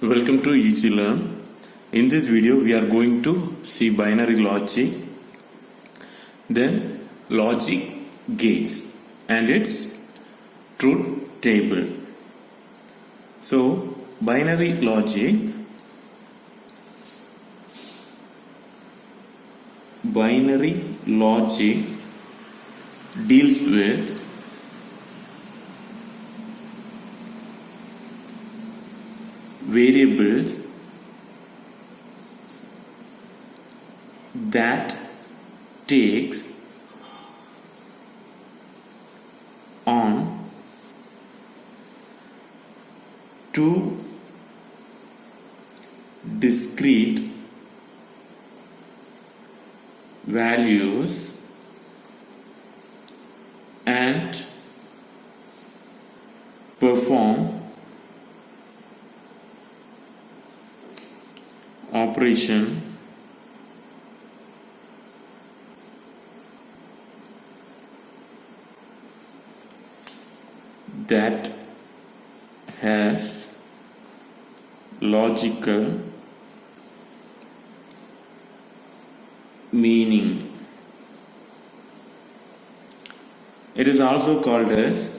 Welcome to Easy Learn. In this video we are going to see binary logic, then logic gates and its truth table. So binary logic deals with variables that takes on two discrete values and perform operation that has logical meaning. It is also called as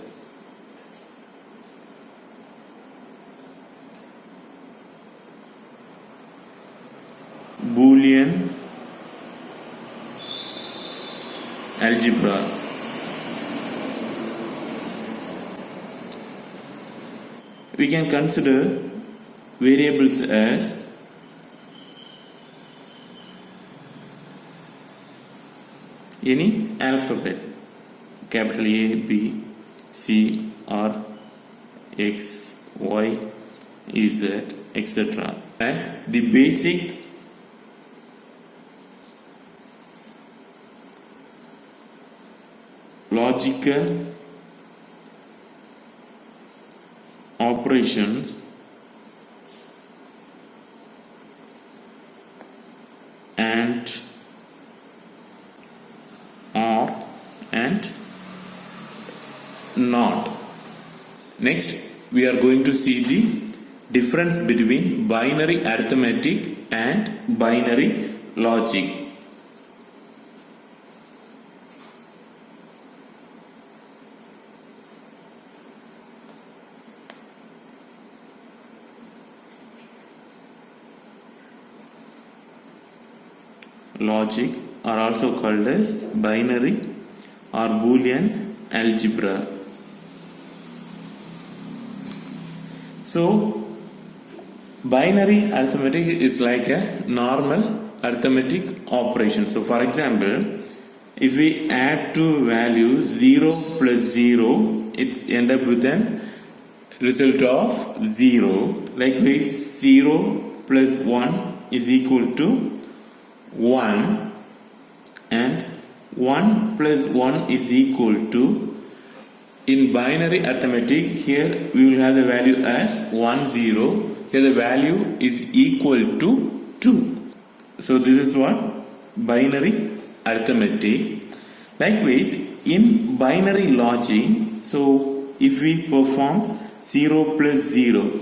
Boolean algebra. We can consider variables as any alphabet, capital A, B, C, R, X, Y, Z, etc. And the basic logical operations and or and not. Next, we are going to see the difference between binary arithmetic and binary logic. Logic are also called as binary or Boolean algebra. So, binary arithmetic is like a normal arithmetic operation. So, for example, if we add two values 0 plus 0, it's end up with an result of 0. Likewise, 0 plus 1 is equal to 1 and 1 plus 1 is equal to, in binary arithmetic, here we will have the value as 1 0, here the value is equal to 2. So this is what binary arithmetic. Likewise, in binary logic, so if we perform 0 plus 0,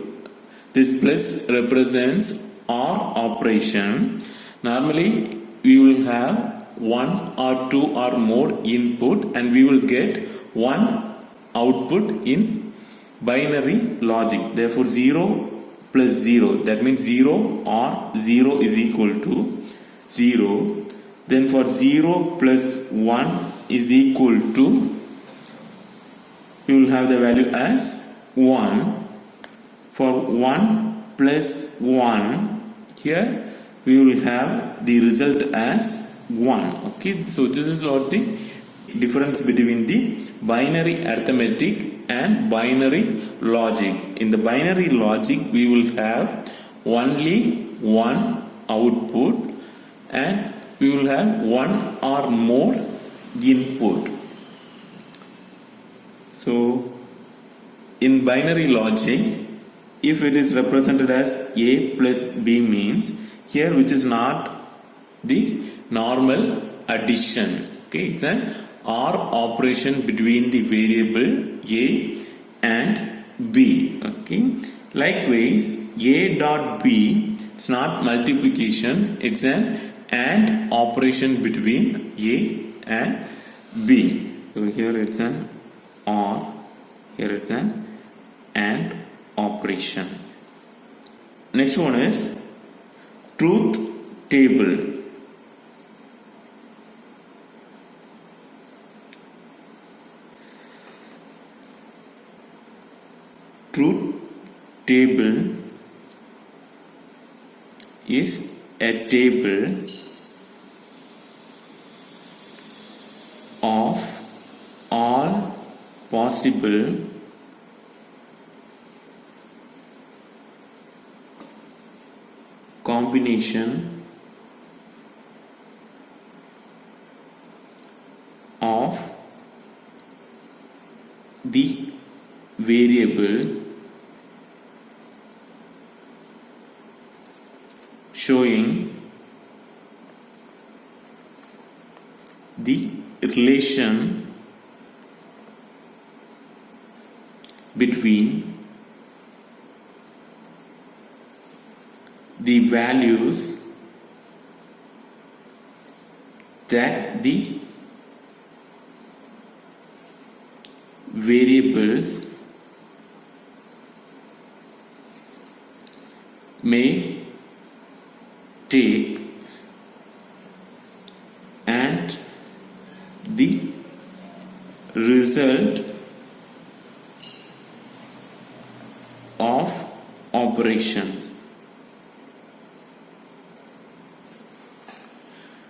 this plus represents OR operation. Normally, we will have one or two or more input and we will get one output in binary logic. Therefore, 0 plus 0, that means 0 or 0 is equal to 0. Then for 0 plus 1 is equal to, you will have the value as 1. For 1 plus 1, here we will have the result as 1. Okay, so this is what the difference between the binary arithmetic and binary logic. In the binary logic, we will have only one output and we will have one or more input. So, in binary logic, if it is represented as A plus B means, here which is not the normal addition. Okay, it's an OR operation between the variable A and B. Okay, Likewise, A dot B, it's not multiplication, it's an AND operation between A and B. So here it's an OR, here it's an AND operation. Next one is truth table. Truth table is a table of all possible combination of the variable showing the relation between the values that the variables may take and the result of operations.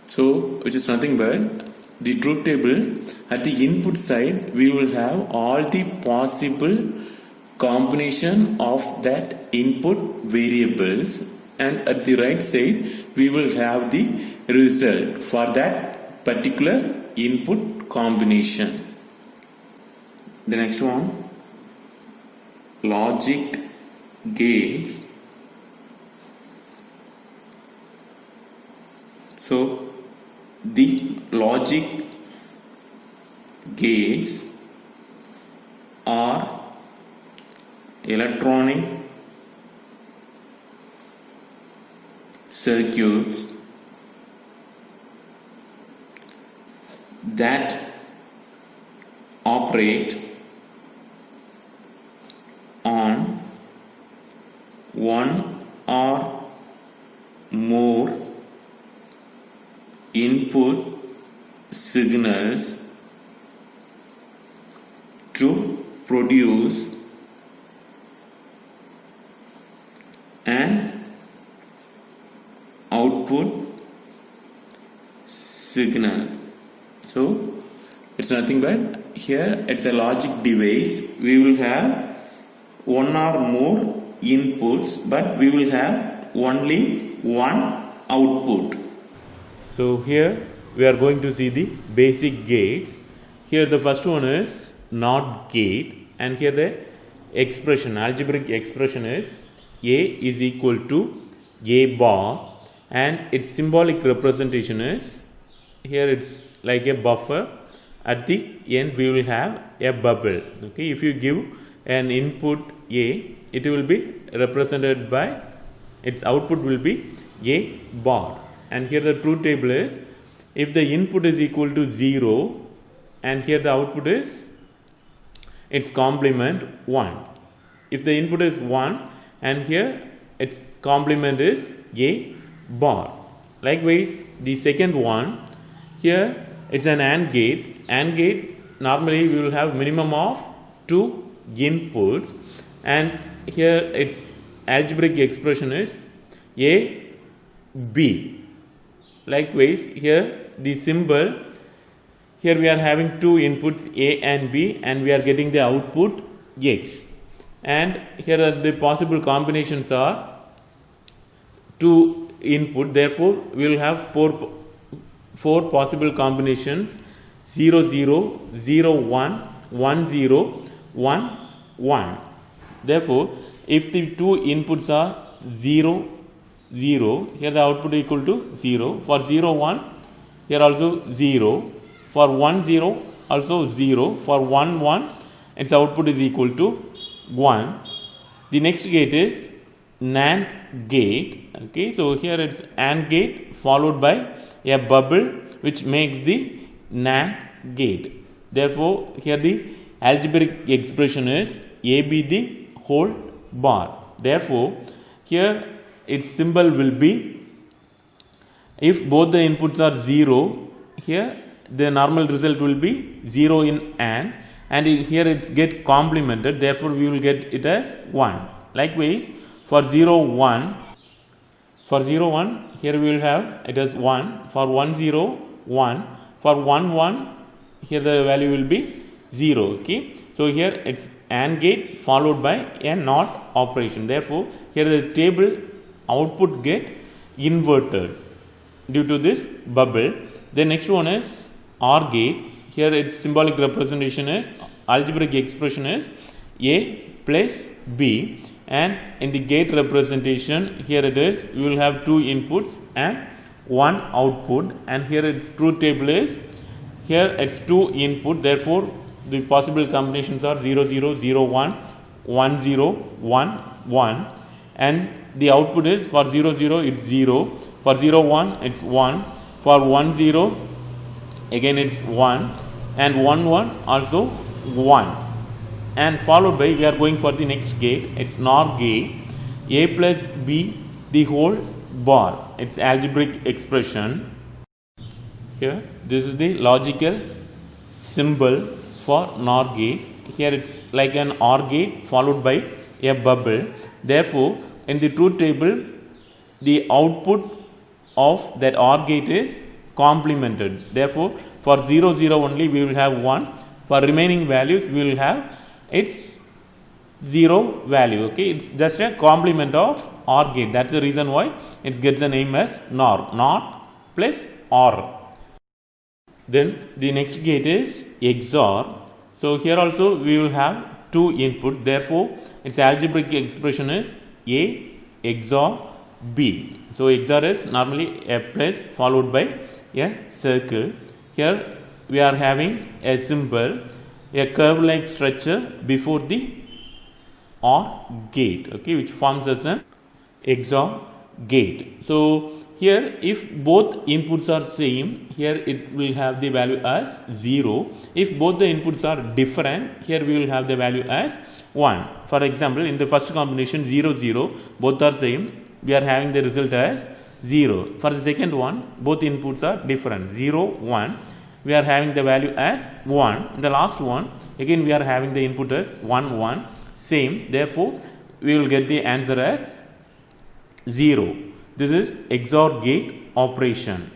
So, which is nothing but the truth table. At the input side, we will have all the possible combination of that input variables, and at the right side, we will have the result for that particular input combination. The next one, logic gates. So, the logic gates are electronic circuits that operate on one or more input signals to produce an output signal. So it's nothing but here it's a logic device. We will have one or more inputs, but we will have only one output. So here we are going to see the basic gates. Here the first one is NOT gate, and here the expression, algebraic expression is A is equal to A bar, and its symbolic representation is, here it's like a buffer. At the end we will have a bubble. Okay, if you give an input A, it will be represented by, its output will be A bar. And here the truth table is, if the input is equal to 0 and here the output is its complement 1. If the input is 1 and here its complement is A bar. Likewise, the second one, here it's an AND gate. AND gate, normally we will have minimum of 2 inputs, and here its algebraic expression is A B. Likewise, here the symbol, here we are having 2 inputs A and B, and we are getting the output X. And here are the possible combinations are 2 input, therefore we will have 4 possible combinations: 0 0, 0 1, 1 0, 1 1. Therefore, if the 2 inputs are 0 0, here the output equal to 0. For 0 1, here also 0. For 1 0, also 0. For 1 1, its output is equal to 1. The next gate is NAND gate. Okay, so here it's AND gate followed by a bubble which makes the NAND gate. Therefore, here the algebraic expression is AB the whole bar. Therefore, here its symbol will be, if both the inputs are 0, here the normal result will be 0 in AND, and here it's get complemented, therefore we will get it as 1. Likewise, for 0 1, here we will have it as 1, for 1 0 1, for 1 1 here the value will be 0. Okay, so here it's AND gate followed by a NOT operation. Therefore, here the table output get inverted due to this bubble. The next one is OR gate. Here its symbolic representation is, algebraic expression is A plus B, and in the gate representation here it is, we will have 2 inputs and 1 output, and here its truth table is, here it's 2 input, therefore the possible combinations are 0 0 0 1 1 0 1 1, and the output is, for 0 0 it's 0, for 0 1 it's 1, for 1 0 again it's 1, and 1 1 also 1, and followed by, we are going for the next gate, it's NOR gate, A plus B the whole bar, it's algebraic expression. Here this is the logical symbol for NOR gate. Here it's like an OR gate followed by a bubble. Therefore, in the truth table, the output of that OR gate is complemented. Therefore, for 0 0 only we will have 1, for remaining values we will have its 0 value. Okay, it's just a complement of OR gate. That's the reason why it gets the name as NOR, NOT plus OR. Then the next gate is XOR. So here also we will have 2 input. Therefore, its algebraic expression is A XOR B. So XOR is normally a plus followed by a circle. Here we are having a symbol, a curve like structure before the OR gate, okay, which forms as an XOR gate. So here if both inputs are same, here it will have the value as 0. If both the inputs are different, here we will have the value as 1. For example, in the first combination 0 0, both are same, we are having the result as 0. For the second one, both inputs are different, 0 1, we are having the value as 1. In the last one, again we are having the input as 1 1, same, therefore we will get the answer as 0. This is XOR gate operation.